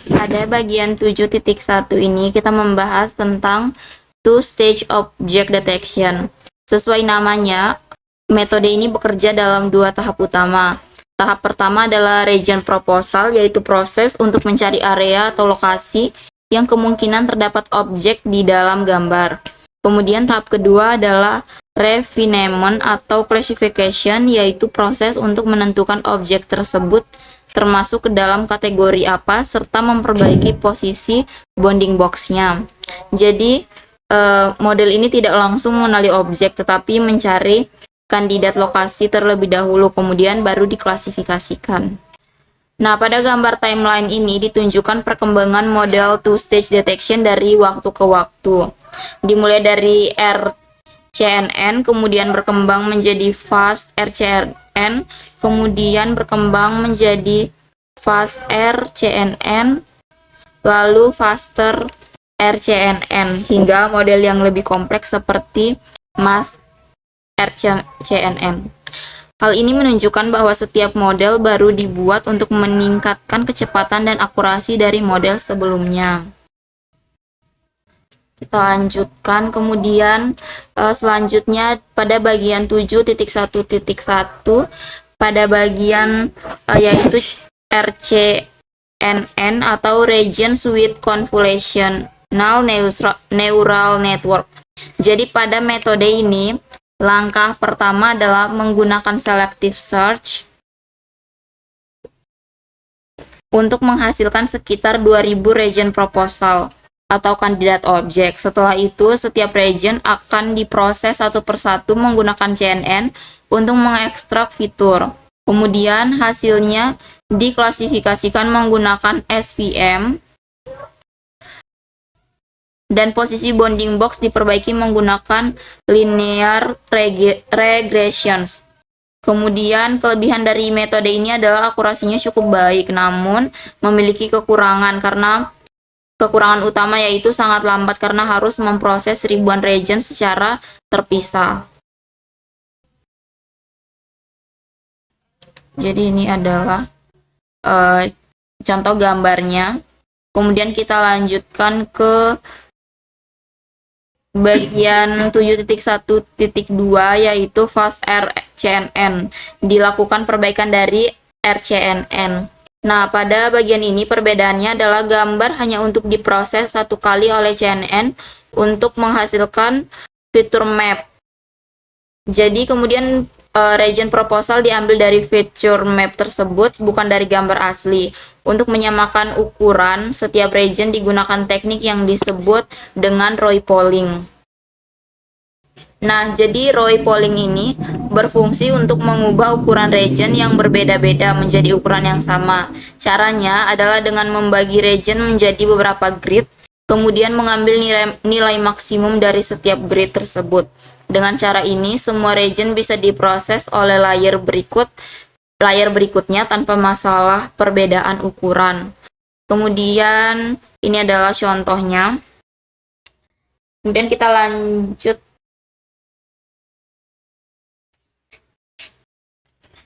Pada bagian 7.1 ini kita membahas tentang two-stage object detection. Sesuai namanya, metode ini bekerja dalam dua tahap utama. Tahap pertama adalah region proposal, yaitu proses untuk mencari area atau lokasi yang kemungkinan terdapat objek di dalam gambar. Kemudian tahap kedua adalah refinement atau classification, yaitu proses untuk menentukan objek tersebut termasuk ke dalam kategori apa, serta memperbaiki posisi bounding box-nya. Jadi, model ini tidak langsung mengenali objek, tetapi mencari kandidat lokasi terlebih dahulu, kemudian baru diklasifikasikan. Nah, pada gambar timeline ini ditunjukkan perkembangan model two-stage detection dari waktu ke waktu. Dimulai dari RCNN, kemudian berkembang menjadi fast RCNN, kemudian berkembang menjadi fast RCNN, lalu faster RCNN, hingga model yang lebih kompleks seperti mass RCNN. Hal ini menunjukkan bahwa setiap model baru dibuat untuk meningkatkan kecepatan dan akurasi dari model sebelumnya. Kita lanjutkan, kemudian selanjutnya pada bagian 7.1.1 pada bagian yaitu RCNN atau Regions with Convolutional Neural Network. Jadi pada metode ini langkah pertama adalah menggunakan selective search untuk menghasilkan sekitar 2000 region proposal atau kandidat objek. Setelah itu, setiap region akan diproses satu persatu menggunakan CNN untuk mengekstrak fitur. Kemudian hasilnya diklasifikasikan menggunakan SVM, dan posisi bounding box diperbaiki menggunakan linear regressions. Kemudian kelebihan dari metode ini adalah akurasinya cukup baik, namun memiliki kekurangan karena kekurangan utama yaitu sangat lambat karena harus memproses ribuan region secara terpisah. Jadi ini adalah contoh gambarnya. Kemudian kita lanjutkan ke bagian 7.1.2 yaitu fast RCNN. Dilakukan perbaikan dari RCNN. Nah, pada bagian ini perbedaannya adalah gambar hanya untuk diproses satu kali oleh CNN untuk menghasilkan feature map. Jadi kemudian region proposal diambil dari feature map tersebut, bukan dari gambar asli. Untuk menyamakan ukuran, setiap region digunakan teknik yang disebut dengan Roy polling. Nah, jadi Roy polling ini berfungsi untuk mengubah ukuran region yang berbeda-beda menjadi ukuran yang sama. Caranya adalah dengan membagi region menjadi beberapa grid, kemudian mengambil nilai maksimum dari setiap grid tersebut. Dengan cara ini, semua region bisa diproses oleh layer berikutnya tanpa masalah perbedaan ukuran. Kemudian, ini adalah contohnya. Kemudian kita lanjut.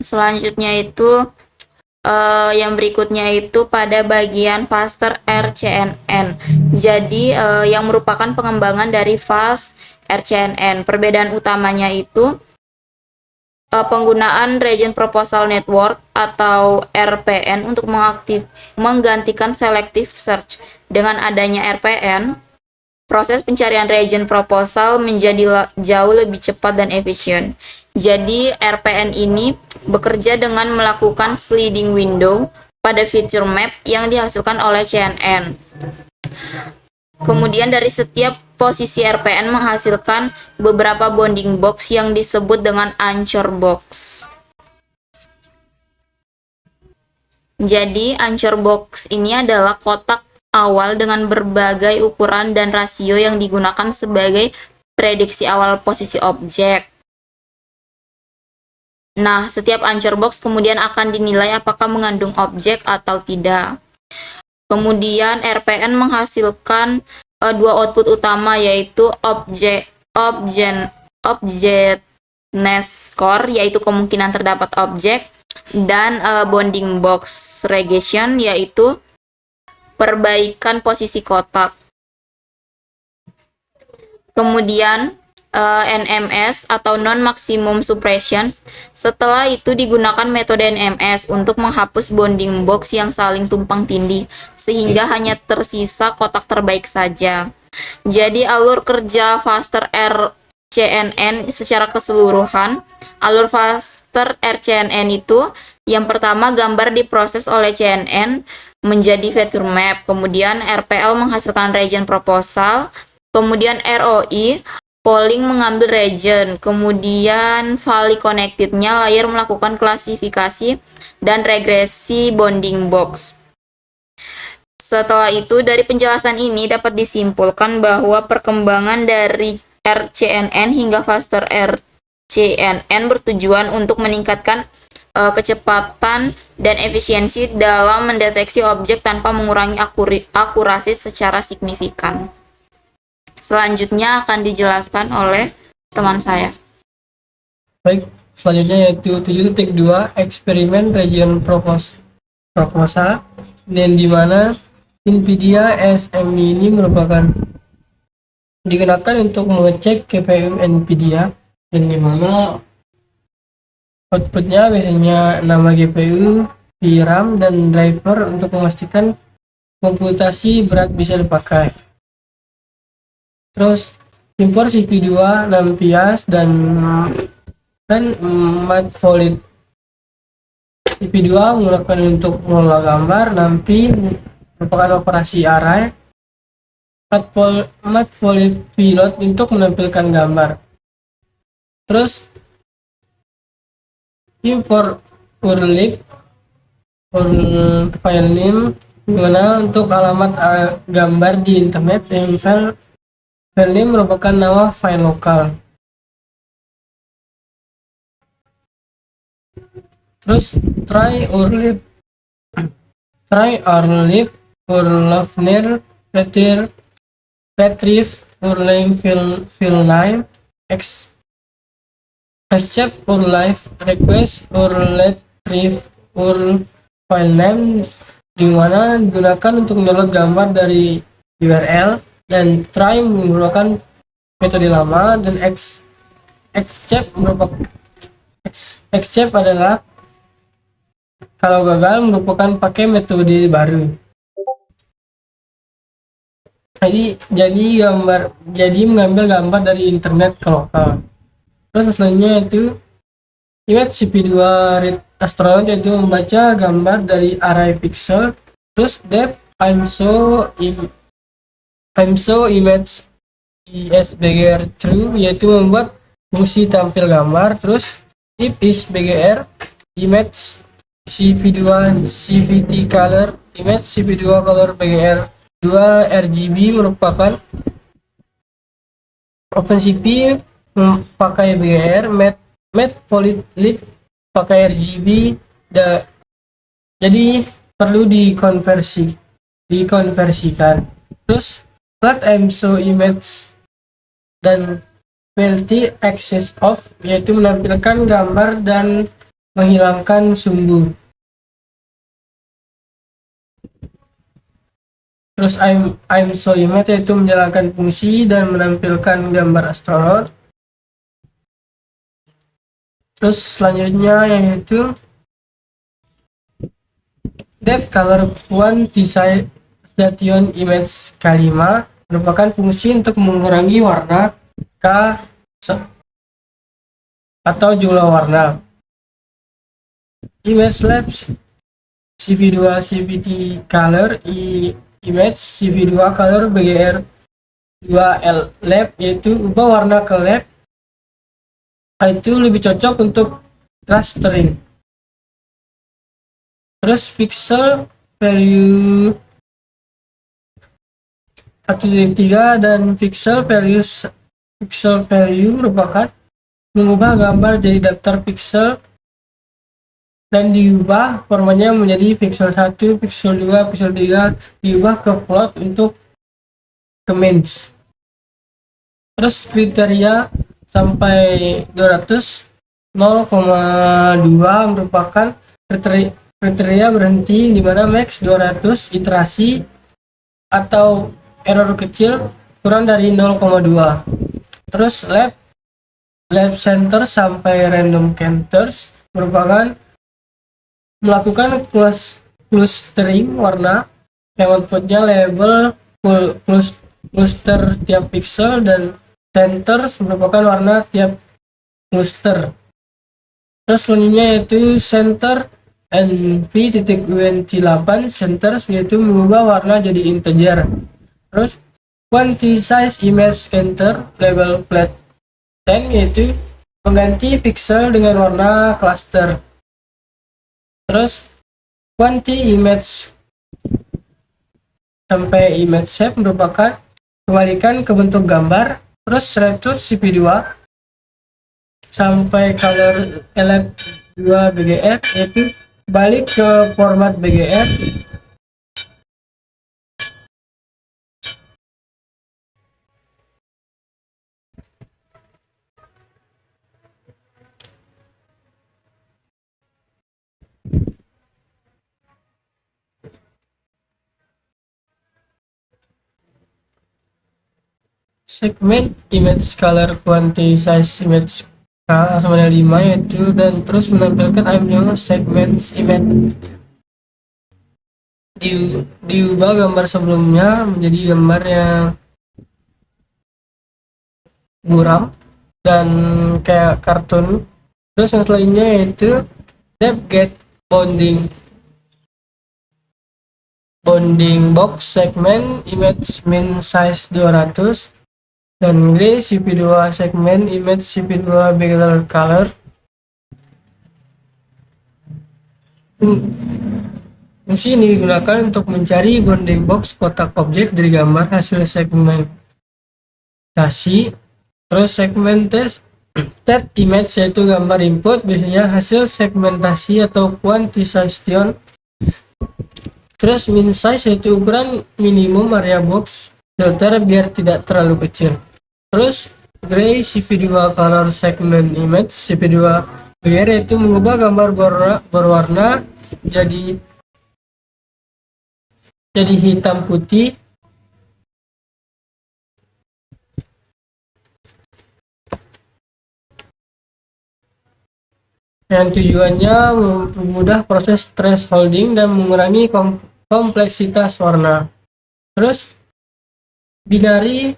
Selanjutnya itu, yang berikutnya itu pada bagian faster RCNN. Jadi, yang merupakan pengembangan dari fast RCNN. Perbedaan utamanya itu penggunaan Region Proposal Network atau RPN untuk menggantikan Selective Search. Dengan adanya RPN, proses pencarian region proposal menjadi jauh lebih cepat dan efisien. Jadi RPN ini bekerja dengan melakukan sliding window pada feature map yang dihasilkan oleh CNN. Kemudian dari setiap posisi RPN menghasilkan beberapa bounding box yang disebut dengan anchor box. Jadi anchor box ini adalah kotak awal dengan berbagai ukuran dan rasio yang digunakan sebagai prediksi awal posisi objek. Nah, setiap anchor box kemudian akan dinilai apakah mengandung objek atau tidak. Kemudian RPN menghasilkan dua output utama yaitu objectness score yaitu kemungkinan terdapat objek, dan bounding box regression yaitu perbaikan posisi kotak. Kemudian NMS atau non-maximum suppression. Setelah itu digunakan metode NMS untuk menghapus bounding box yang saling tumpang tindih sehingga hanya tersisa kotak terbaik saja. Jadi alur kerja Faster RCNN secara keseluruhan, alur Faster RCNN itu yang pertama gambar diproses oleh CNN menjadi feature map, kemudian RPL menghasilkan region proposal, kemudian ROI polling mengambil region, kemudian Valley Connected-nya layer melakukan klasifikasi dan regresi bounding box. Setelah itu, dari penjelasan ini dapat disimpulkan bahwa perkembangan dari RCNN hingga Faster RCNN bertujuan untuk meningkatkan kecepatan dan efisiensi dalam mendeteksi objek tanpa mengurangi akurasi secara signifikan. Selanjutnya akan dijelaskan oleh teman saya. Baik, selanjutnya yaitu 7.2 eksperimen region proposal, dan di mana NVIDIA SMI ini merupakan digunakan untuk mengecek GPU NVIDIA, dan di mana outputnya biasanya nama GPU, VRAM, dan driver untuk memastikan komputasi berat bisa dipakai. Terus impor CPU2 6 dan Matplotlib. CPU2 menggunakan untuk mengolah gambar, NumPy merupakan operasi array, Matplotlib pilot untuk menampilkan gambar. Terus import urlib file name guna untuk alamat gambar di internet, yang file name merupakan nama file lokal. Terus try urlib urlafner retrieve urlame file name escape urlive request retrieve file name, di mana digunakan untuk download gambar dari URL, dan try merupakan metode lama, dan escape adalah kalau gagal merupakan pakai metode baru. Jadi mengambil gambar dari internet ke lokal. Terus selanjutnya itu image CP2 read astronaut, yaitu membaca gambar dari array pixel. Terus depth I'm so image isBGR true, yaitu membuat fungsi tampil gambar. Terus if is BGR image CV2 CVT color image CV2 color BGR 2 RGB merupakan OpenCV pakai BGR, Matplotlib pakai RGB. Jadi perlu dikonversikan. Terus plot IMSO image dan VLT access off, yaitu menampilkan gambar dan menghilangkan sumbu. Terus IMSO image yaitu menjalankan fungsi dan menampilkan gambar astronot. Terus selanjutnya yaitu depth color quantization image K5 merupakan fungsi untuk mengurangi warna K atau jumlah warna. Image labs CV2 CVT color image CV2 color BGR 2 lab, yaitu ubah warna ke lab, itu lebih cocok untuk clustering. Terus pixel value 1.3 dan pixel value merupakan mengubah gambar jadi daftar pixel dan diubah formanya menjadi pixel 1, pixel 2, pixel 3, diubah ke plot untuk comments. Terus kriteria sampai 200 0,2 merupakan kriteria berhenti, di mana max 200 iterasi atau error kecil kurang dari 0,2. Terus lab center sampai random counters merupakan melakukan clustering warna yang outputnya label cluster tiap pixel, dan centers merupakan warna tiap cluster. Terus selanjutnya yaitu center NV.28 centers, yaitu mengubah warna jadi integer. Terus quantize image center label flat 10, yaitu mengganti pixel dengan warna cluster. Terus quanti image sampai image shape merupakan kembalikan ke bentuk gambar. Terus return CP2 sampai color elep 2 BGR, yaitu balik ke format BGR. Segment image color quantize image K sama dengan 5, yaitu, dan terus menampilkan ambil segments image. Diubah gambar sebelumnya menjadi gambar yang buram dan kayak kartun. Terus yang selanjutnya yaitu depth get bounding box segment image min size 200, dan gray CP2 segment image CP2 background color. Fungsi ini digunakan untuk mencari bounding box kotak objek dari gambar hasil segmentasi. Terus segmented image yaitu gambar input, biasanya hasil segmentasi atau quantization. Terus min size yaitu ukuran minimum area box filter biar tidak terlalu kecil. Terus gray CP2 color segment image CP2 biar yaitu mengubah gambar berwarna jadi hitam putih. Yang tujuannya mempermudah proses thresholding dan mengurangi kompleksitas warna. Terus binary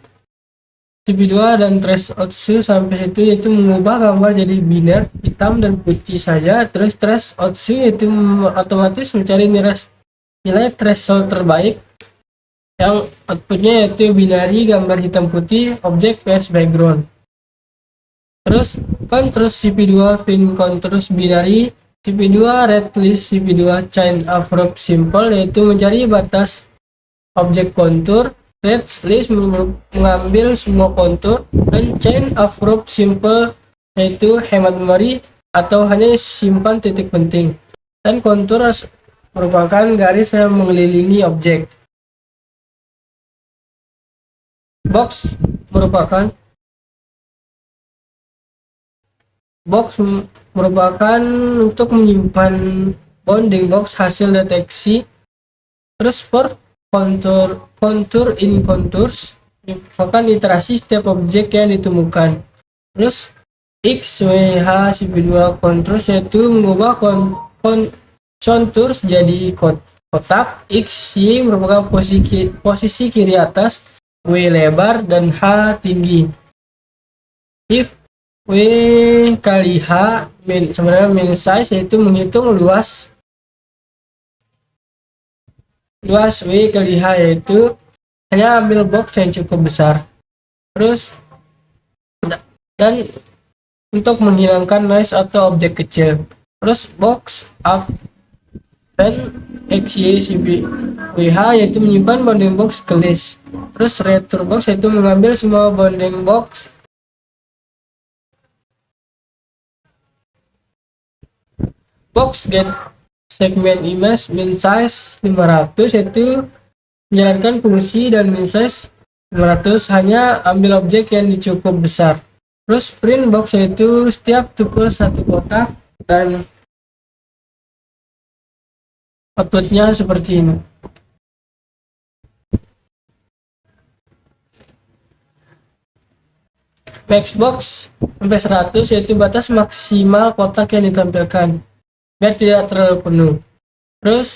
CP2 dan trace outsu sampai itu yaitu mengubah gambar jadi biner hitam dan putih saja. Terus trace outsu itu otomatis mencari nilai threshold terbaik yang outputnya yaitu binary gambar hitam putih objek vs background. Terus contrast CP2 fin contrast binary CP2 red list CP2 chain afrop simple, yaitu mencari batas objek kontur. Red list mengambil semua kontur, dan chain afrop simple yaitu hemat memori atau hanya simpan titik penting, dan kontur merupakan garis yang mengelilingi objek. Box merupakan untuk menyimpan bounding box hasil deteksi. Terus for contour in contours merupakan iterasi setiap objek yang ditemukan. Terus X, W, H, CP2 contours yaitu mengubah contours jadi kotak. X, Y merupakan posisi kiri atas, W lebar, dan H tinggi. If W kali H sebenarnya min size yaitu menghitung luas W kali H, yaitu hanya ambil box yang cukup besar. Terus dan untuk menghilangkan noise atau objek kecil. Terus box up dan XY CP WH yaitu menyimpan bounding box ke list. Terus return box yaitu mengambil semua bounding box. Box get segment image min size 500 yaitu menjalankan fungsi, dan min size 500 hanya ambil objek yang cukup besar. Terus print box yaitu setiap tuple satu kotak, dan outputnya seperti ini. maxbox sampai 100 yaitu batas maksimal kotak yang ditampilkan biar tidak terlalu penuh. Terus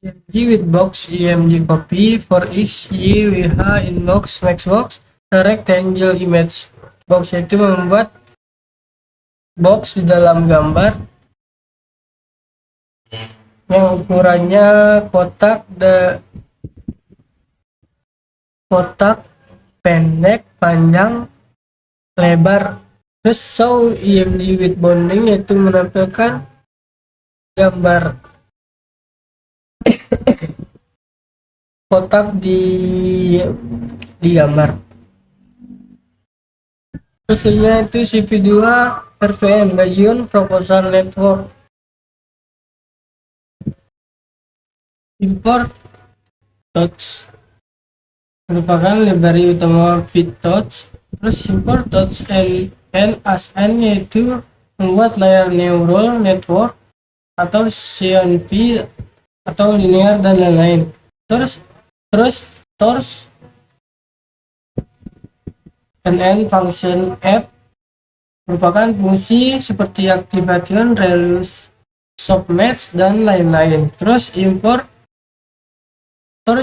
EMG with box EMG copy for each YWH in box maxbox a rectangle image box, yaitu membuat box di dalam gambar yang ukurannya kotak pendek, panjang, lebar. Terus show EMG with bounding yaitu menampilkan gambar kotak di gambar. Terus linknya itu CP2 RVN Bayesian Proposal Network. Import touch merupakan library utama PyTorch. Terus import touch and as n yaitu membuat layar neural network atau CNP atau linear dan lain-lain. Terus NN function app merupakan fungsi seperti activation, release, submatch dan lain-lain. Terus import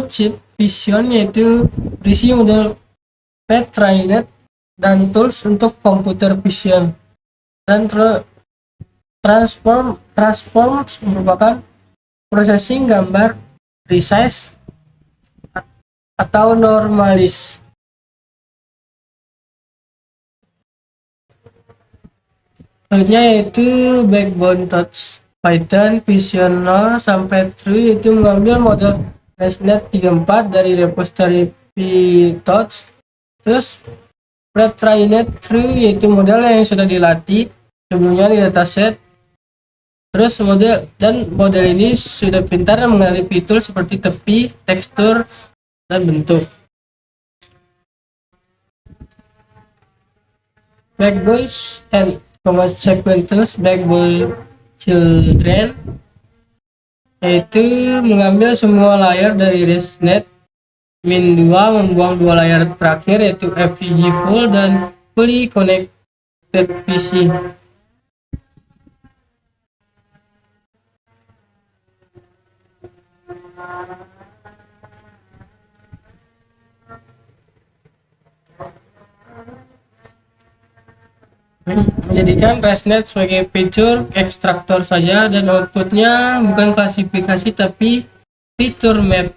chip vision yaitu berisi model pre-trained dan tools untuk computer vision. Dan transform merupakan processing gambar resize atau normalis. Selanjutnya yaitu backbone touch Python Vision 0 sampai true, yaitu mengambil model ResNet 34 dari repository PyTorch. Terus pre-trained true yaitu model yang sudah dilatih sebelumnya di dataset. Terus model ini sudah pintar mengenali fitur seperti tepi, tekstur, dan bentuk. Backbones and consequences backbone children yaitu mengambil semua layar dari ResNet -2, membuang 2 layar terakhir yaitu FPG full dan fully connected PC. Menjadikan ResNet sebagai fitur ekstraktor saja dan outputnya bukan klasifikasi tapi fitur map.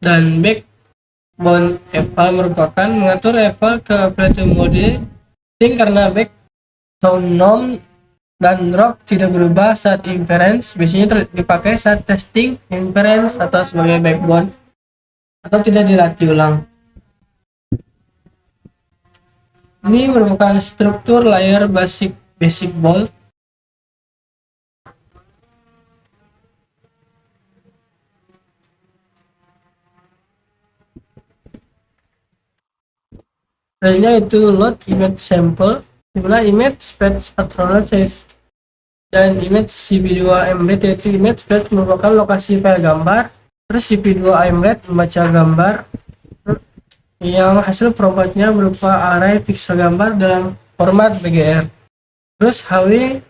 Dan backbone eval merupakan mengatur eval ke plateau mode ting karena backbone nom dan drop tidak berubah saat inference, biasanya dipakai saat testing inference atau sebagai backbone atau tidak dilatih ulang. Ini merupakan struktur layar basic bolt. Lainnya itu load image sample, dimana image patch attribute dan image CP2 embed, yaitu image patch merupakan lokasi file gambar, terus CP2 embed membaca gambar yang hasil formatnya berupa array pixel gambar dalam format BGR. Terus HW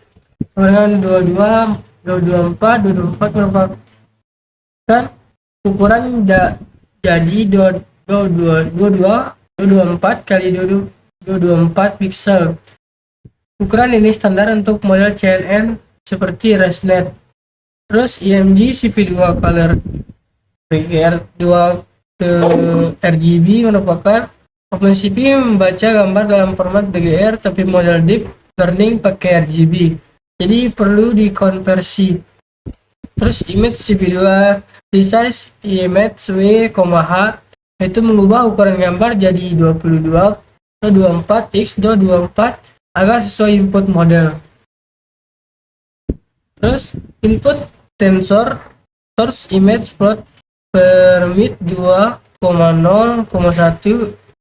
dengan 22, 224, 224 merupakan ukuran jadi 224 kali 224 pixel. Ukuran ini standar untuk model CNN seperti ResNet. Terus EMG CP2 color BGR 2 ke RGB merupakan OpenCV membaca gambar dalam format BGR tapi model deep learning pakai RGB, jadi perlu dikonversi. Terus image CP2 resize image W, H itu mengubah ukuran gambar jadi 22 atau 24 x 24 agar sesuai input model. Terus input tensor source image plot permit 2,0,1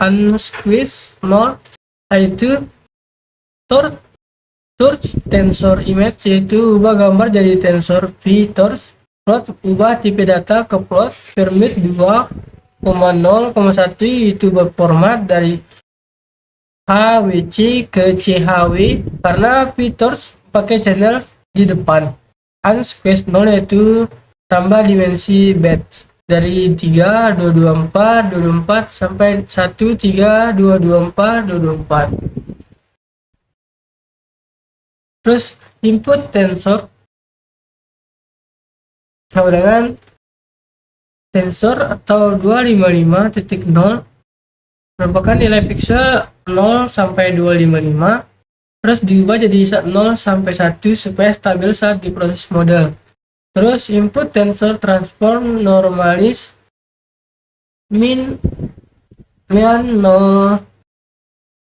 unsqueeze 0 yaitu source tensor image, yaitu ubah gambar jadi tensor PyTorch Plot, ubah tipe data ke plot, permit 2,0,1 itu berformat dari HWC ke CHW karena features pakai channel di depan. Unsquash 0 yaitu tambah dimensi batch dari 3, 224, 224 sampai 1, 3, 224, 224. Terus input tensor sama dengan tensor atau 255.0 merupakan nilai pixel 0 sampai 255, terus diubah jadi 0 sampai 1 supaya stabil saat diproses model. Terus input tensor transform normalis min mean 0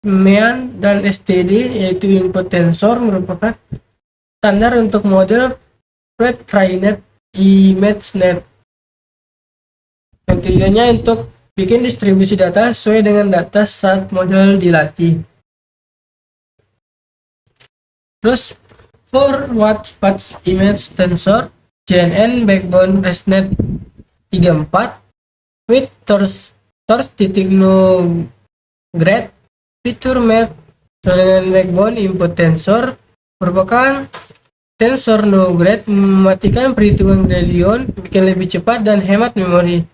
mean dan std yaitu input tensor merupakan standar untuk model pre-trained ImageNet yang tujuannya untuk bikin distribusi data sesuai dengan data saat model dilatih. Terus for what patch image tensor CNN backbone ResNet 34 with Thors titik no grade feature map dengan backbone input tensor merupakan tensor no grade mematikan perhitungan gradient, bikin lebih cepat dan hemat memori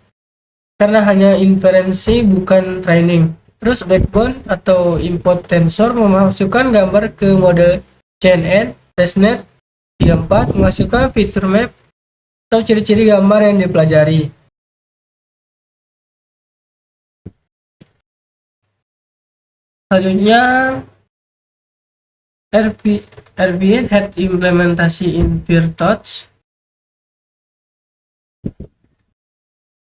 karena hanya inferensi bukan training. Terus backbone atau input tensor memasukkan gambar ke model CNN ResNet 34 memasukkan fitur map atau ciri-ciri gambar yang dipelajari. Selanjutnya RVN head implementasi in VirTouch.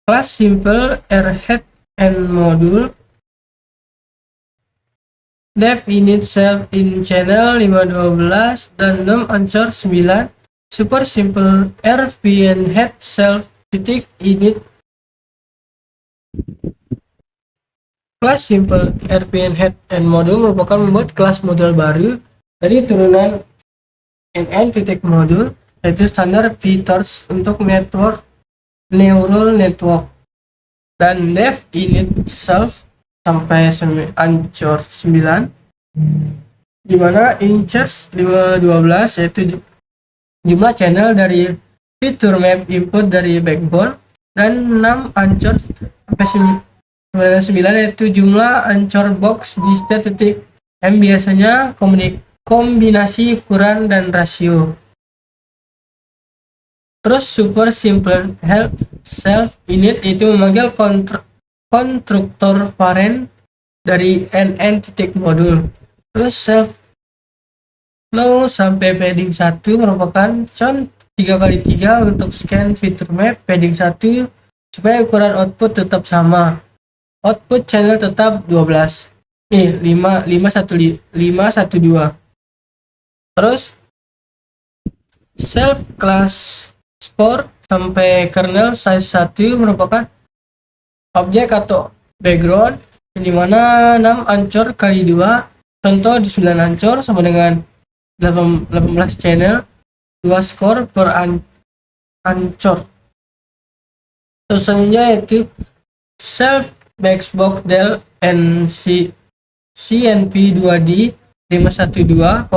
Class simple head and module. Dev init self in channel 512 dan num answer 9. Super simple RVN head self titik init. Kelas simple RVN head and module merupakan membuat kelas model baru dari turunan NN titik modul, yaitu standar features untuk network neural network. Dan dev init self sampai ancur 9, dimana inches 512 yaitu jumlah channel dari fitur map input dari backbone, dan 6 ancur sampai 9 yaitu jumlah ancur box di state titik M, biasanya kombinasi ukuran dan rasio. Terus super simple help self init itu memanggil konstruktor parent dari NN titik modul. Terus self low sampai padding 1 merupakan count 3x3 untuk scan fitur map padding 1 supaya ukuran output tetap sama. Output channel tetap 12. 512. Terus self class sport sampai kernel size 1 merupakan objek atau background, di mana 6 ancur kali 2, contoh di 9 ancur sama dengan 18 channel, 2 score per ancur. Terus selanjutnya yaitu self Backbox Dell CNP 2D 512,6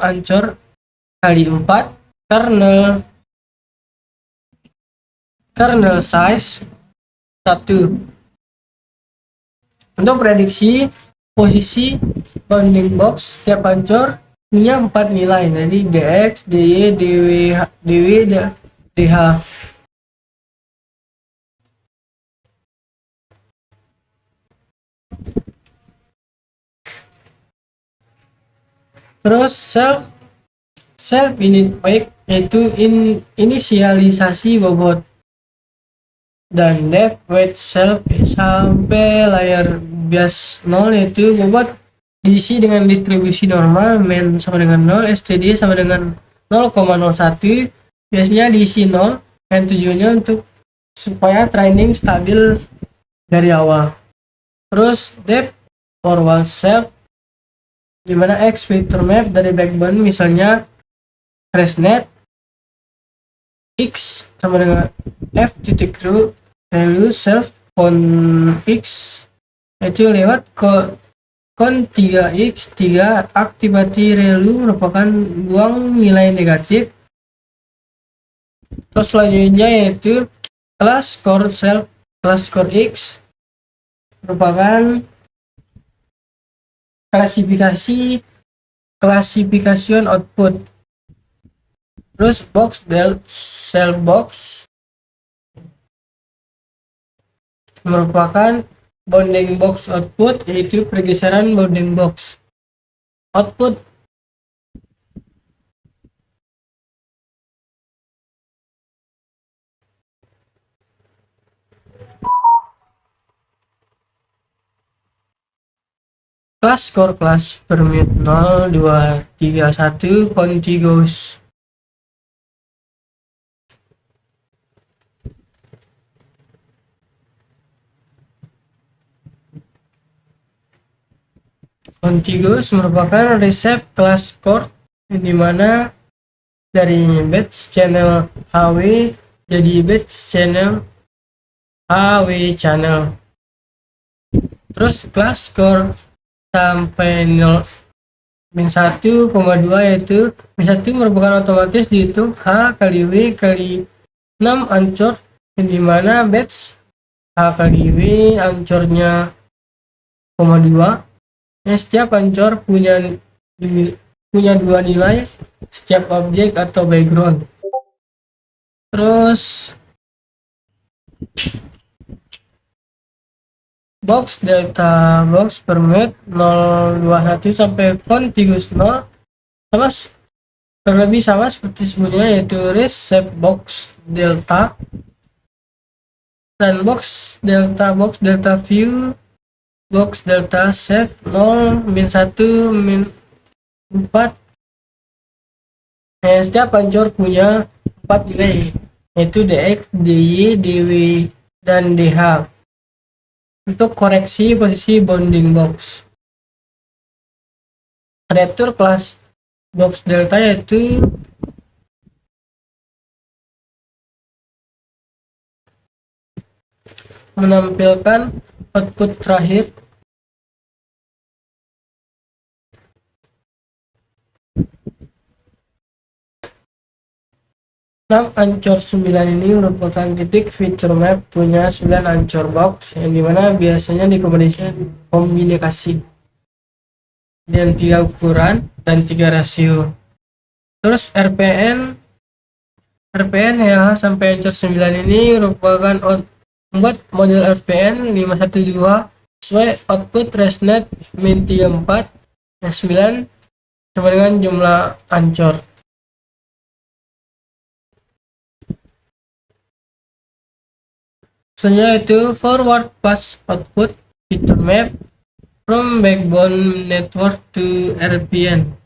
ancur kali 4 kernel size 1. Untuk prediksi posisi bounding box setiap ancur punya 4 nilai, dari DX, DY, DW, DH. Terus self init wake yaitu inisialisasi bobot, dan depth weight self sampai layar bias 0 yaitu bobot diisi dengan distribusi normal, main sama dengan 0, std sama dengan 0,01, biasanya diisi 0, dan tujuannya untuk supaya training stabil dari awal. Terus depth forward self, dimana X fitur map dari backbone misalnya ResNet X sama dengan F titik value self kon X itu lewat kon 3x 3 activity value merupakan buang nilai negatif. Terus selanjutnya yaitu class core self class core X merupakan klasifikasi output. Terus box del cell box merupakan bounding box output, yaitu pergeseran bounding box output. Class core class permit 0 2 3 1 contiguous. Contiguous merupakan receive class core di mana dari batch channel HW jadi batch channel HW channel. Terus class core sampai 0 min 1,2 yaitu min 1 merupakan otomatis dihitung H kali W kali 6 ancur, di mana batch H kali W ancornya 0,2. Setiap ancor punya dua nilai setiap objek atau background. Terus box delta box permit 021 sampai contiguous 0 sama terlebih sama seperti sebelumnya, yaitu receive box delta dan box delta view box delta set 0 min 1 min 4. Setiap ancor punya 4 nilai, yaitu dx, dy, dw, dan dh untuk koreksi posisi bounding box. Kreatur kelas box delta yaitu menampilkan output terakhir ancor 9 ini merupakan titik feature map punya 9 ancor box yang dimana biasanya dikombinasi dengan 3 ukuran dan 3 rasio. Terus RPN ya sampai ancor 9 ini merupakan membuat model RPN 512 sesuai output ResNet min 34 dan 9 sama dengan jumlah ancor. Selanjutnya itu forward pass output feature map from backbone network to RPN.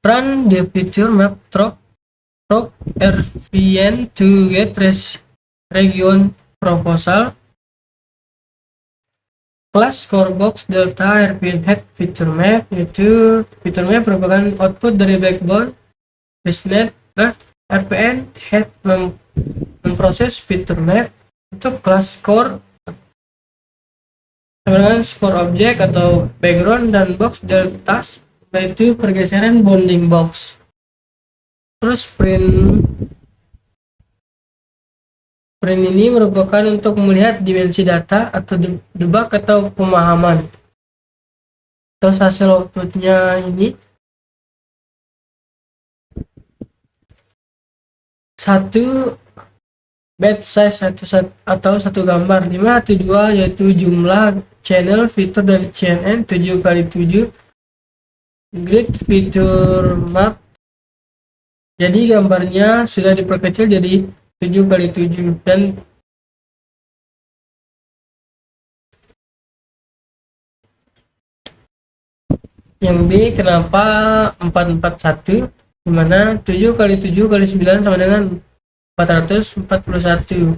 Run the feature map through RPN to get region proposal. Class core box delta RPN head feature map, yaitu feature map merupakan output dari backbone ResNet. RPN head memproses feature map untuk class core dengan score objek atau background dan box delta, yaitu pergeseran bounding box. Terus print ini merupakan untuk melihat dimensi data atau debug atau pemahaman. Terus hasil outputnya ini satu batch size atau satu gambar, 5 atau 2 yaitu jumlah channel fitur dari CNN 7x7 grid feature map. Jadi gambarnya sudah diperkecil jadi 7x7 dan yang B kenapa 441, dimana 7x7x9 sama dengan 441.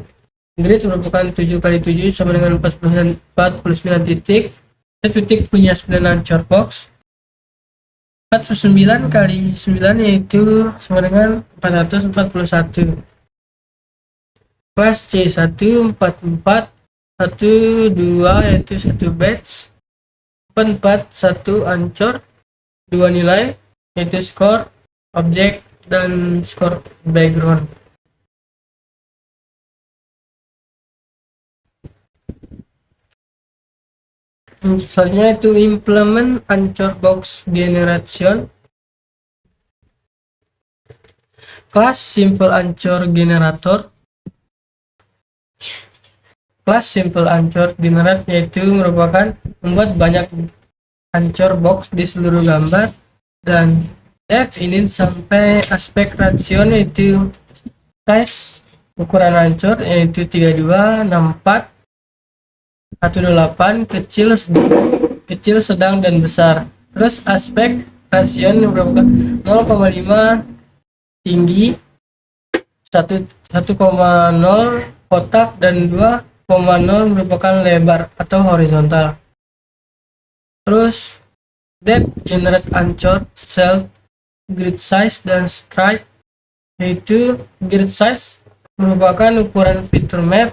Grid merupakan 7x7 sama dengan 49 titik. Setiap titik punya 9 ancor box. 49 kali 9 yaitu sama dengan 441. Kelas C1 44 12 yaitu 1 batch, 44 1 ancur, 2 nilai yaitu skor objek dan skor background. Selanjutnya itu implement ancur box generation. Kelas simple ancur generator. Kelas simple ancur generate yaitu merupakan membuat banyak ancur box di seluruh gambar, dan depth ini sampai aspek ratio yaitu size ukuran ancur yaitu 32, 64, 18, kecil, sedang, dan besar. Terus aspek rasio merupakan 0,5 tinggi, 1,0 kotak, dan 2,0 merupakan lebar atau horizontal. Terus depth generate ancur self grid size dan stripe, yaitu grid size merupakan ukuran feature map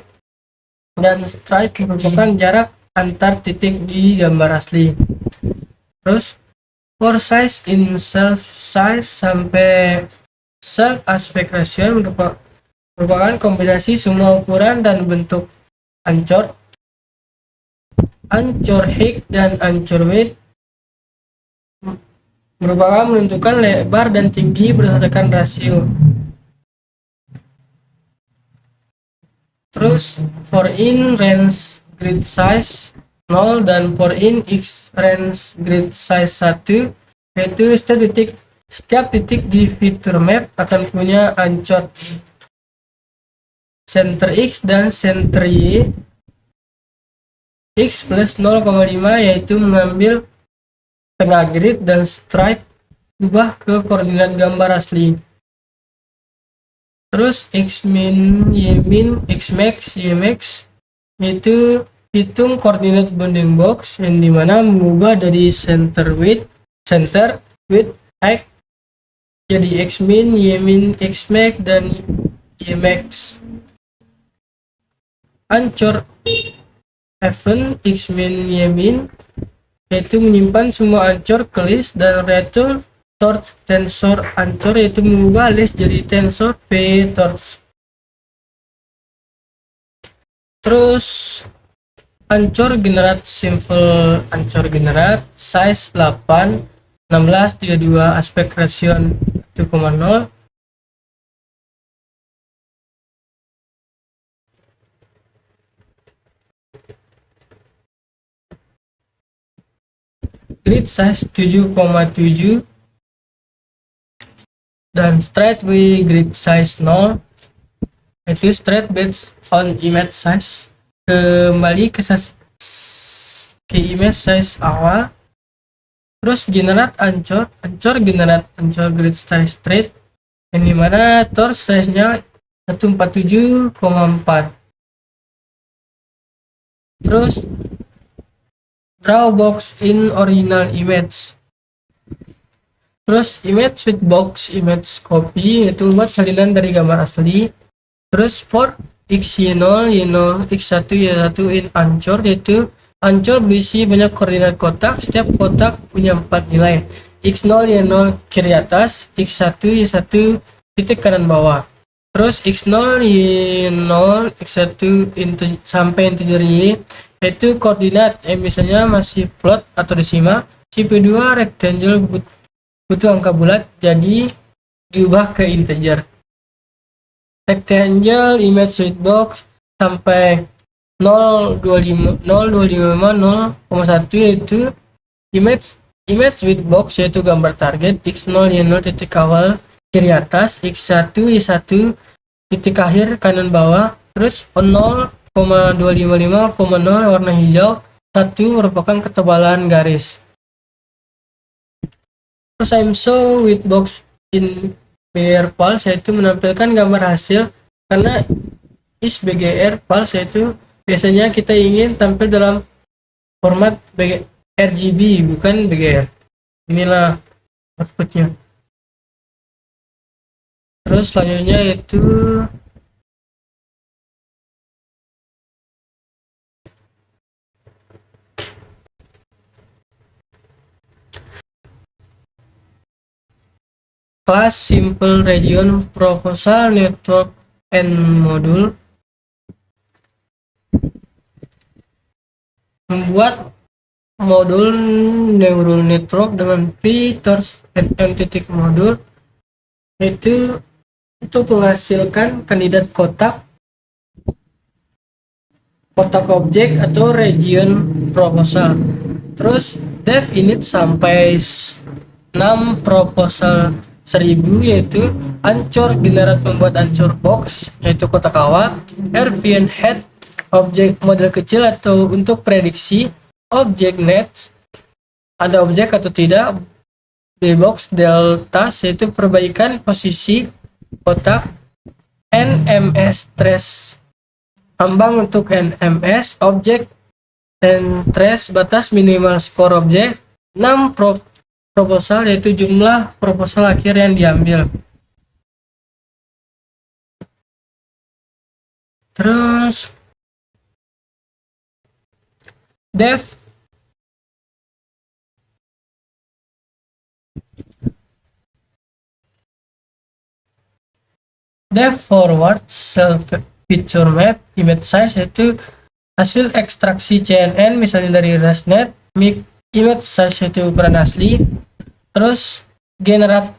dan stripe merupakan jarak antar titik di gambar asli. Terus for size in self size sampai self aspect ratio merupakan kombinasi semua ukuran dan bentuk ancur, ancur height dan ancur width merupakan menentukan lebar dan tinggi berdasarkan rasio. Terus for in range grid size 0 dan for in x range grid size 1, yaitu setiap titik di feature map akan punya ancur center x dan center y. X plus 0,5 yaitu mengambil tengah grid, dan stripe ubah ke koordinat gambar asli. Terus x min, y min, x max, y max yaitu hitung koordinat bounding box yang dimana mengubah dari center width, height jadi x min, y min, x max, dan y max. Ancur event x min, y min yaitu menyimpan semua ancur ke list, dan return tensor ancur yaitu mengubah list jadi tensor vectors. Terus ancur generate simple ancur generate size 8, 16, 32, aspek ratio 1,0. Grid size 7,7 dan straight with grid size 0 yaitu straight based on image size, kembali ke image size awal. Terus generate ancur generate ancur grid size straight yang dimana torch size nya 147,4. terus draw box in original image. Terus image with box image copy yaitu buat salinan dari gambar asli. Terus for x y0 y0 x1 y1 in ancur yaitu ancur berisi banyak koordinat kotak, setiap kotak punya 4 nilai. x0 y0 kiri atas, x1 y1 titik kanan bawah. Terus x0 y0 x1 sampai integer y yaitu koordinat misalnya masih float atau desimal. CP2 rectangle butuh angka bulat jadi diubah ke integer. Rectangle image with box sampai 0,25 0,1 yaitu image with box yaitu gambar target. x0 y0 titik awal kiri atas, x1 y1 titik akhir kanan bawah. Terus 0,255,0 warna hijau, 1 merupakan ketebalan garis. Terus I'm show with box in BGR pulse yaitu menampilkan gambar hasil, karena is BGR pulse yaitu biasanya kita ingin tampil dalam format RGB bukan BGR. Inilah outputnya. Terus selanjutnya itu kelas simple region proposal network and module membuat modul neural network dengan features and titik modul itu menghasilkan kandidat kotak objek atau region proposal. Terus dev init sampai 6 proposal 1000, yaitu Ancor generat membuat Ancor box yaitu kotak awal, RPN head objek model kecil atau untuk prediksi, objek net ada objek atau tidak, dbox delta yaitu perbaikan posisi kotak, NMS trace ambang untuk NMS objek, dan trace batas minimal skor objek, 6 proposal yaitu jumlah proposal akhir yang diambil. Terus dev forward self feature map image size yaitu hasil ekstraksi CNN misalnya dari ResNet, image size yaitu ukuran asli. Terus generate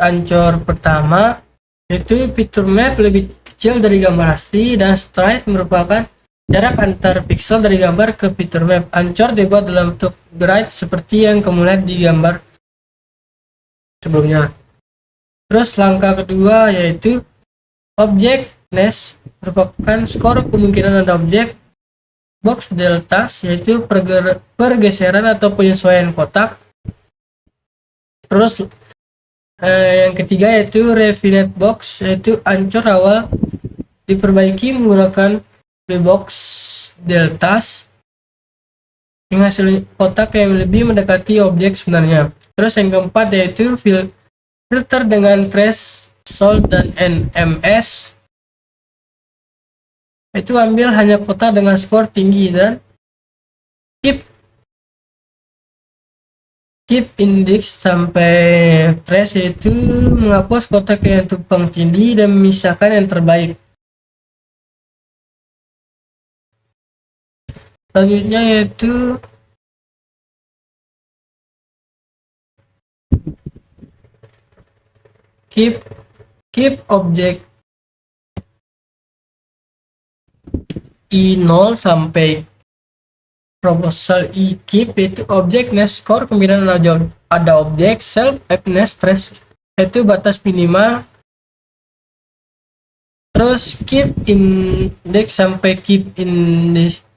ancor pertama yaitu feature map lebih kecil dari gambar asli, dan stride merupakan jarak antar pixel dari gambar ke feature map. Ancor dibuat dalam bentuk grid seperti yang kamu lihat di gambar sebelumnya. Terus langkah kedua yaitu objectness merupakan skor kemungkinan ada objek, box delta yaitu pergeseran atau penyesuaian kotak. Terus yang ketiga yaitu refined box yaitu ancor awal diperbaiki menggunakan box delta yang hasil kotak yang lebih mendekati objek sebenarnya. Terus yang keempat yaitu filter dengan threshold dan NMS, itu ambil hanya kotak dengan skor tinggi, dan keep index sampai trace yaitu menghapus kotak yang tumpang tindih dan memisahkan yang terbaik. Selanjutnya yaitu keep objek I0 sampai proposal I keep itu objekness score kemudian ada objek self happiness stress itu batas minimal. Terus keep index sampai keep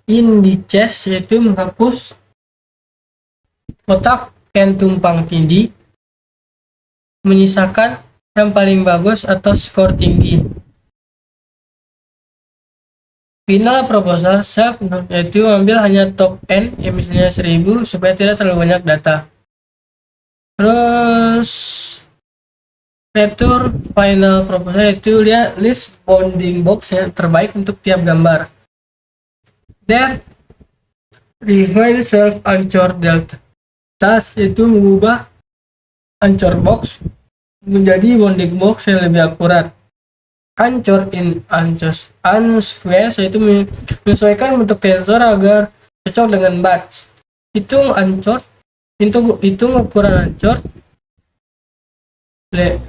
indices yaitu menghapus kotak yang tumpang tindih, menyisakan yang paling bagus atau skor tinggi. Final proposal self yaitu ambil hanya top n yang misalnya 1000 supaya tidak terlalu banyak data. Terus return final proposal itu lihat list bounding box yang terbaik untuk tiap gambar. Dev refine self ancor delta task itu mengubah ancor box menjadi bounding box yang lebih akurat. Ancor in unsquares yaitu menyesuaikan bentuk tensor agar cocok dengan batch. Hitung ukuran ancor,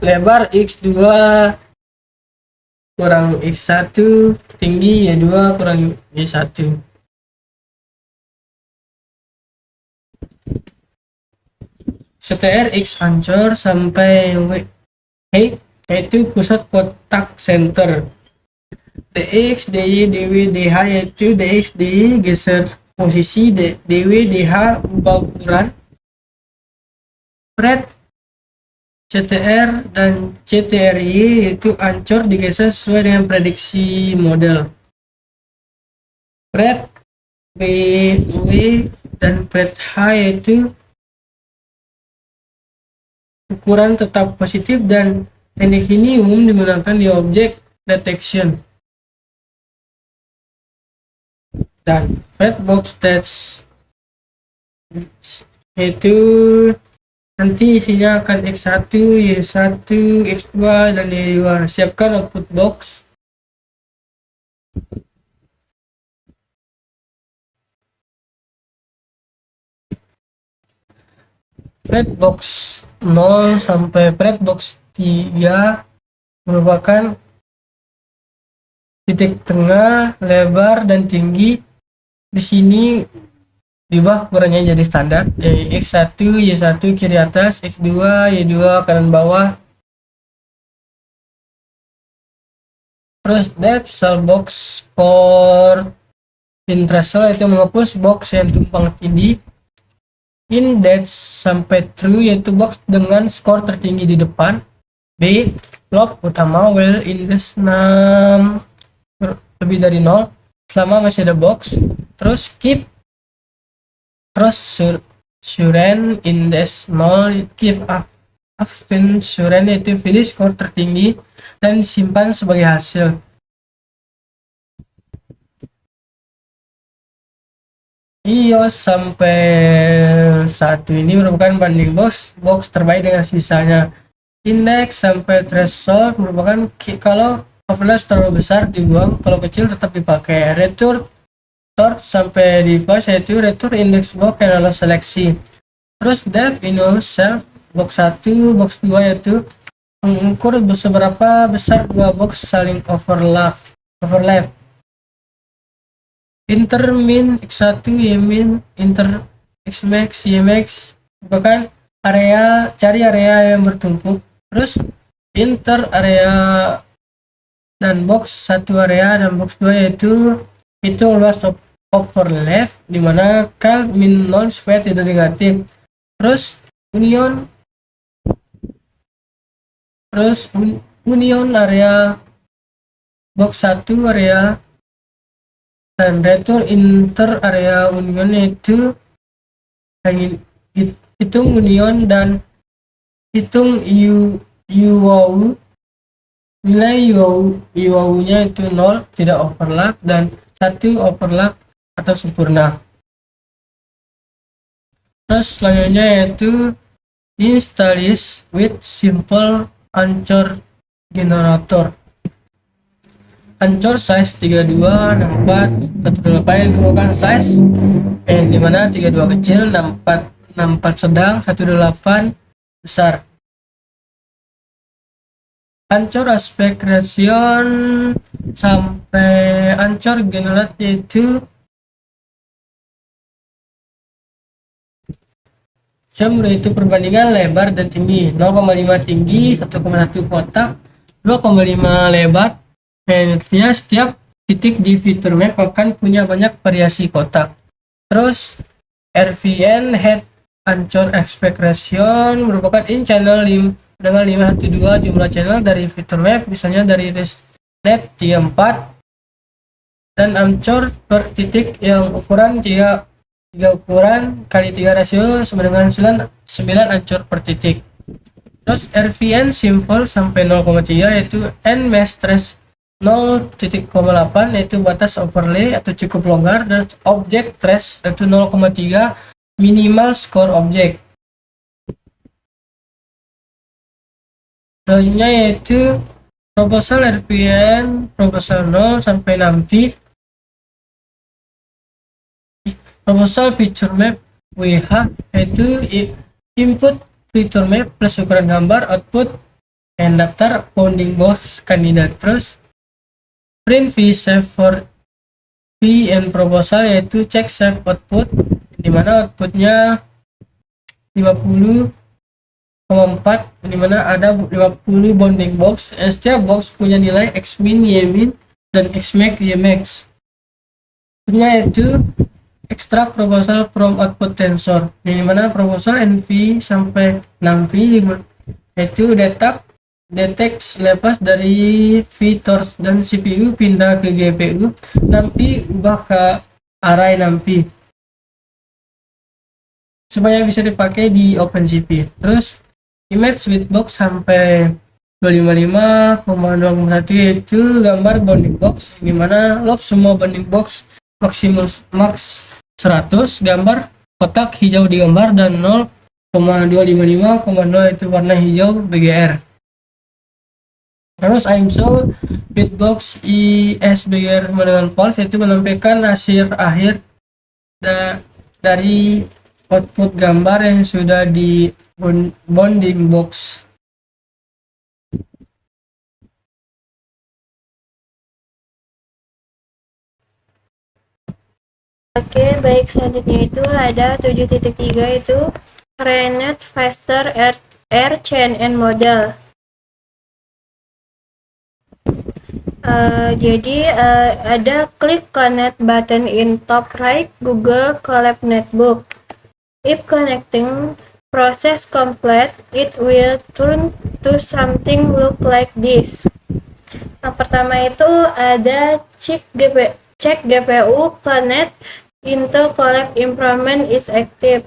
lebar x2 kurang x1, tinggi y2 kurang y1. CTR X ancor sampai yaitu pusat kotak center. DX, DY, DW, DH yaitu DX, DY geser posisi, DW, DH ubah ukuran. Red, CTR dan CTRY yaitu ancor digeser sesuai dengan prediksi model. Red, BW dan pret H yaitu ukuran tetap positif, dan teknik ini umum digunakan di object detection. Dan red box test yaitu nanti isinya akan X1, Y1, X2, dan Y2. Siapkan output box. Red box 0 sampai red box 3 merupakan titik tengah, lebar, dan tinggi. Di sini diubah ukurannya jadi standar, X1, Y1 kiri atas, X2, Y2 kanan bawah. Terus depth cell box score in threshold itu menghapus box yang tumpang tindih. Index sampai true yaitu box dengan skor tertinggi di depan. B lob utama well index 6 lebih dari 0 selama masih ada box. Terus keep cross suren index 0 keep up suren yaitu pilih skor tertinggi dan simpan sebagai hasil. IOS sampai 1 ini merupakan banding box terbaik dengan sisanya. Index sampai threshold merupakan kalau overlaps terlalu besar dibuang, kalau kecil tetap dipakai. Return Tort sampai device yaitu return index box yang lolos seleksi. Terus depth inner self box 1, box 2 yaitu mengukur seberapa besar dua box saling overlap. Intermin X1, Ymin, inter Xmax, Ymax merupakan cari area yang bertumpuk. Terus inter area dan box 1 area dan box 2 yaitu itu luas overlap dimana kal min 0 supaya tidak negatif. Terus union area box 1 area dan return inter area union itu hitung union dan hitung UAU. Nilai UAU nya itu 0 tidak overlap dan 1 overlap atau sempurna. Terus selanjutnya yaitu installis with simple Anchor generator. Anchor size 32, 64, 18 yang merupakan size yang dimana 32 kecil, 64 sedang, 18 besar. Anchor aspect ratio sampai Anchor generate yaitu itu perbandingan lebar dan tinggi, 0,5 tinggi, 1,1 kotak, 2,5 lebar. Dan artinya setiap titik di fitur map akan punya banyak variasi kotak. Terus RVN head Anchor aspect ratio merupakan in channel dengan 512 jumlah channel dari fitur map, misalnya dari ResNet 34, dan Anchor per titik yang ukuran 3 ukuran kali 3 rasio sama dengan 9 Anchor per titik. Terus RVN simple sampai 0,3 yaitu N mesh trace 0,8 yaitu batas overlay atau cukup longgar, dan object trace yaitu 0,3 minimal score objek. Selanjutnya yaitu proposal RVN proposal 0 sampai 6 feet. Proposal feature map WH yaitu input feature map plus ukuran gambar, output dan daftar bounding box kandidat. Terus print v save for v and proposal yaitu check save output dimana outputnya 50,4 dimana ada 50 bounding box. Setiap box punya nilai xmin, ymin, dan xmax, ymax. Punya itu extract proposal from output tensor dimana proposal nv sampai 6v yaitu detect lepas dari vtors dan CPU pindah ke GPU, nanti ubah ke array 6v. supaya bisa dipakai di OpenCV. Terus image widthbox sampai 255,2,1 yaitu gambar bounding box, dimana log semua bounding box max 100, gambar kotak hijau digambar, dan 0,255,0 itu warna hijau BGR. Terus IMSO bitbox ISBGR dengan false, yaitu menampilkan hasil akhir dari output gambar yang sudah di bounding box. Oke, baik, selanjutnya itu ada 7.3 itu Create Faster RCNN Model. Ada klik connect button in top right Google Colab Netbook. If connecting process complete, it will turn to something look like this. Yang pertama itu ada check GPU connect Intel Colab improvement is active.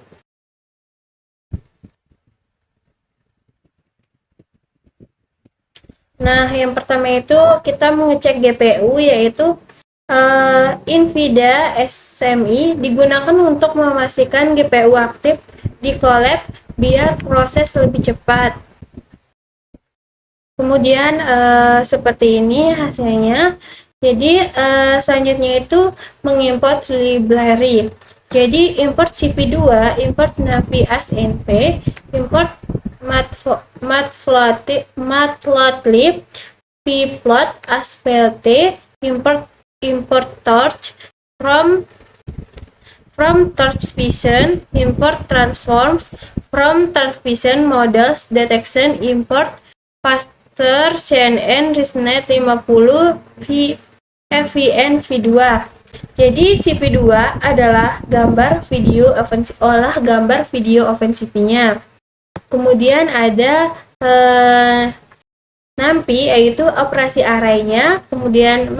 Nah, yang pertama itu kita mengecek GPU, yaitu NVIDIA SMI digunakan untuk memastikan GPU aktif di Colab biar proses lebih cepat. Kemudian seperti ini hasilnya. Jadi selanjutnya itu mengimport library. Jadi import CP2, import Navi ASNP, import matplotlib, pplot, asplt, import torch from torch vision, import transforms from torch vision models detection, import faster CNN ResNet 50 FVN V2. Jadi CP2 adalah gambar video offensive-nya. Kemudian ada NumPy, yaitu operasi array-nya. Kemudian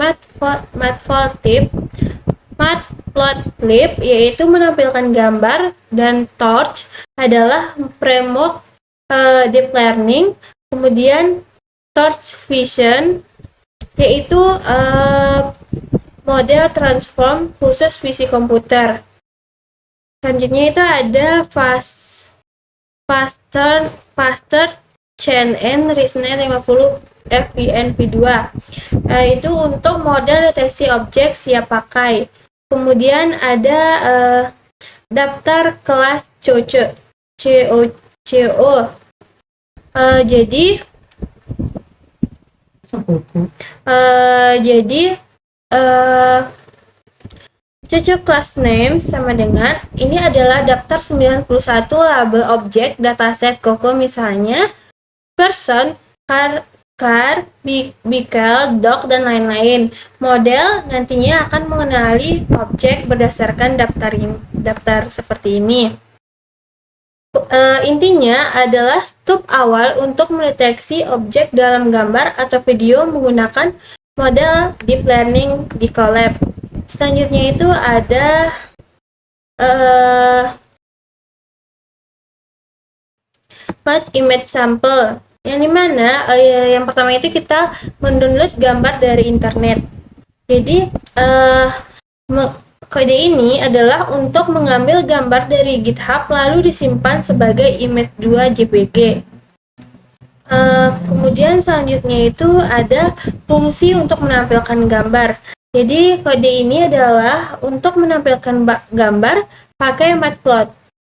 matplotlib, yaitu menampilkan gambar, dan torch adalah framework deep learning. Kemudian torch vision, yaitu model transform khusus PC komputer. Selanjutnya itu ada faster CNN ResNet 50 FVN V2, itu untuk model deteksi objek siap pakai. Kemudian ada daftar kelas CO. Cocok class name sama dengan ini adalah daftar 91 label objek dataset Coco, misalnya person, car, vehicle, dog, dan lain-lain. Model nantinya akan mengenali objek berdasarkan daftar seperti ini. Intinya adalah step awal untuk mendeteksi objek dalam gambar atau video menggunakan model deep learning di Colab. Selanjutnya itu ada image sample, yang dimana yang pertama itu kita mendownload gambar dari internet. Jadi kode ini adalah untuk mengambil gambar dari GitHub lalu disimpan sebagai image 2 JPG. Kemudian selanjutnya itu ada fungsi untuk menampilkan gambar. Jadi kode ini adalah untuk menampilkan gambar pakai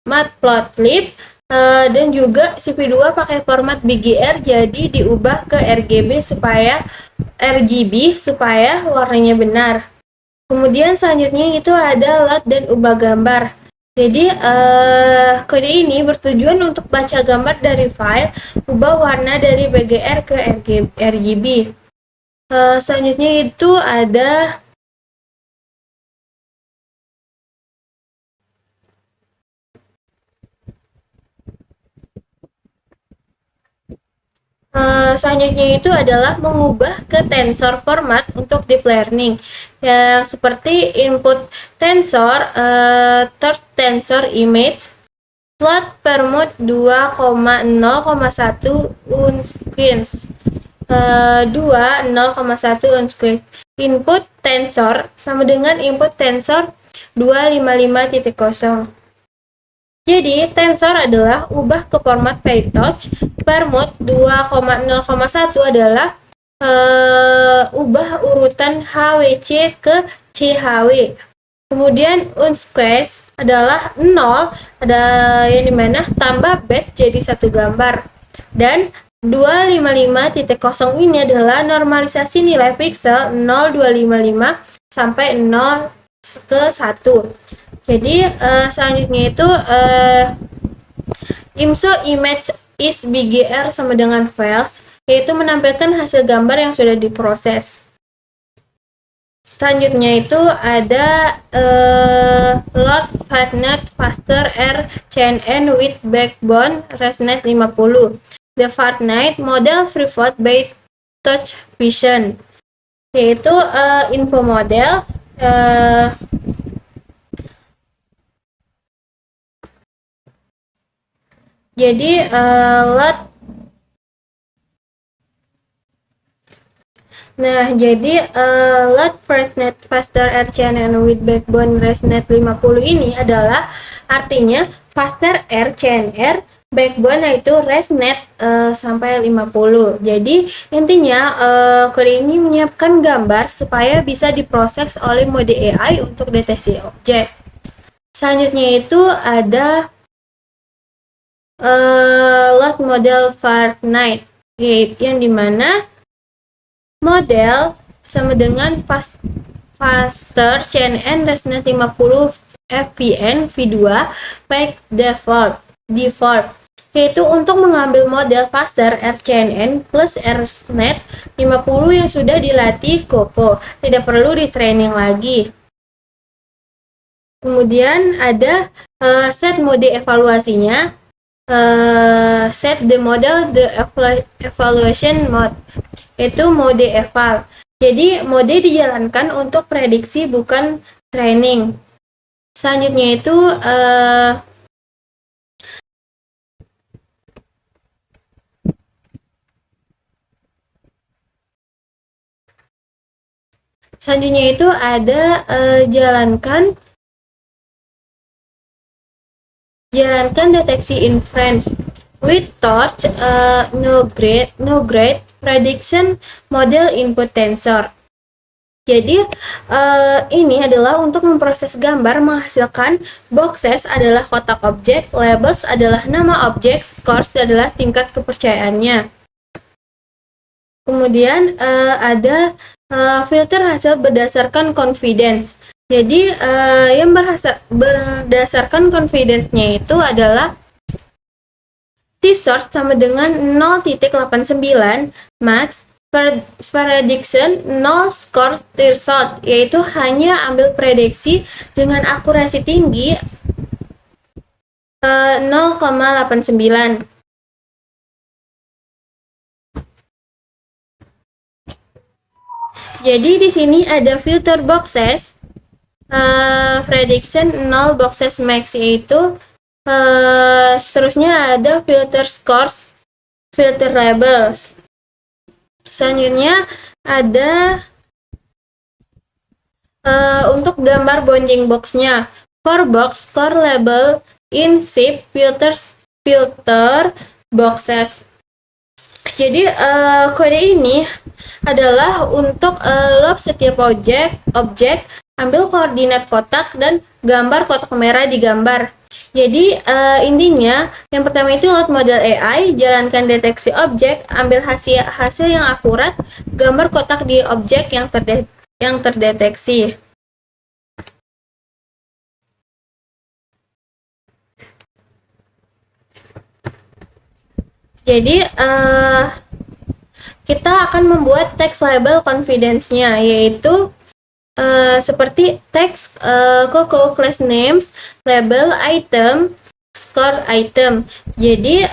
matplotlib, dan juga CP2 pakai format BGR, jadi diubah ke RGB supaya warnanya benar. Kemudian selanjutnya itu ada load dan ubah gambar. Jadi kode ini bertujuan untuk baca gambar dari file, ubah warna dari BGR ke RGB. Selanjutnya itu ada selanjutnya itu adalah mengubah ke tensor format untuk deep learning, yang seperti input tensor, third tensor image, float permute 2,0,1 unsqueeze. 2,0,1 unsqueeze. Input tensor sama dengan input tensor 255.0. Jadi, tensor adalah ubah ke format PyTorch, permute 2,0,1 adalah ubah urutan HWC ke CHW. Kemudian unsqueeze adalah 0, ada yang dimana tambah bit jadi satu gambar. Dan 255.0 ini adalah normalisasi nilai pixel 0,255 sampai 0 ke 1. Jadi selanjutnya itu IMSO image is BGR sama dengan files, yaitu menampilkan hasil gambar yang sudah diproses. Selanjutnya itu ada Lord Fartnet Faster R CNN with backbone ResNet 50. The Fartnet model FreeFloat by Touch Vision, yaitu info model jadi Lord Lord Fartnet Faster RCNN with backbone ResNet 50 ini adalah artinya Faster RCNR backbone yaitu ResNet sampai 50. Jadi intinya kode ini menyiapkan gambar supaya bisa diproses oleh mode AI untuk deteksi objek. Selanjutnya itu ada Lord model Fartnet, yang dimana model sama dengan Faster CNN ResNet 50 FVN V2 by default, yaitu untuk mengambil model Faster RCNN plus ResNet 50 yang sudah dilatih COCO, tidak perlu di training lagi. Kemudian ada set mode evaluasinya, set the model the evaluation mode, yaitu mode eval. Jadi mode dijalankan untuk prediksi bukan training. Selanjutnya itu ada jalankan deteksi inference with torch no grade prediction model input tensor. Jadi ini adalah untuk memproses gambar menghasilkan boxes adalah kotak objek, labels adalah nama objek, scores adalah tingkat kepercayaannya. Kemudian ada filter hasil berdasarkan confidence. Jadi yang berdasarkan confidence-nya itu adalah T-source sama dengan 0.89 max prediction 0 score result, yaitu hanya ambil prediksi dengan akurasi tinggi 0,89. Jadi di sini ada filter boxes, prediction 0 boxes max, yaitu seterusnya ada filter scores, filter labels. Selanjutnya ada untuk gambar bounding boxnya, core box, core label, in shape, filter boxes. Jadi kode ini adalah untuk loop setiap objek, ambil koordinat kotak dan gambar kotak merah digambar. Jadi intinya yang pertama itu load model AI, jalankan deteksi objek, ambil hasil yang akurat, gambar kotak di objek yang terdeteksi. Jadi kita akan membuat text label confidence-nya, yaitu seperti teks COCO class names, label item, score item. Jadi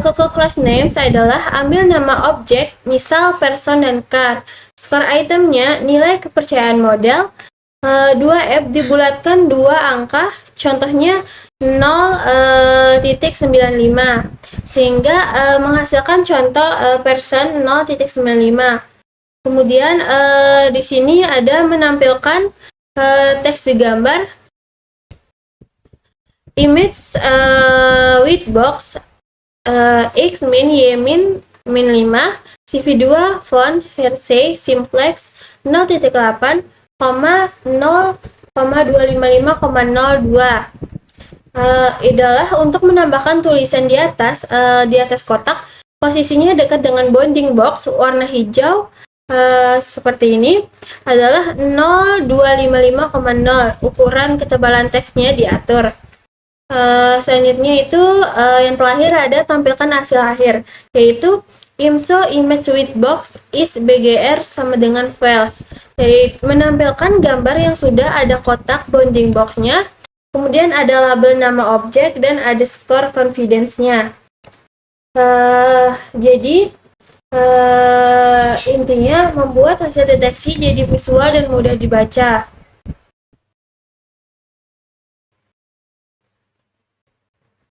COCO class names adalah ambil nama objek, misal person dan car. Score itemnya nilai kepercayaan model, Dua F dibulatkan dua angka, contohnya 0,95 sehingga menghasilkan contoh person 0,95. Kemudian di sini ada menampilkan teks di gambar image with box X min Y min 5 CV2 font Hershey simplex 0.8, 0,255,02. Adalah untuk menambahkan tulisan di atas kotak, posisinya dekat dengan bounding box warna hijau seperti ini adalah 0,255,0. Ukuran ketebalan teksnya diatur. Selanjutnya itu yang terakhir ada tampilkan hasil akhir, yaitu IMSO image with box is BGR sama dengan files, yaitu menampilkan gambar yang sudah ada kotak bounding boxnya, kemudian ada label nama objek dan ada skor confidence-nya. Jadi intinya membuat hasil deteksi jadi visual dan mudah dibaca.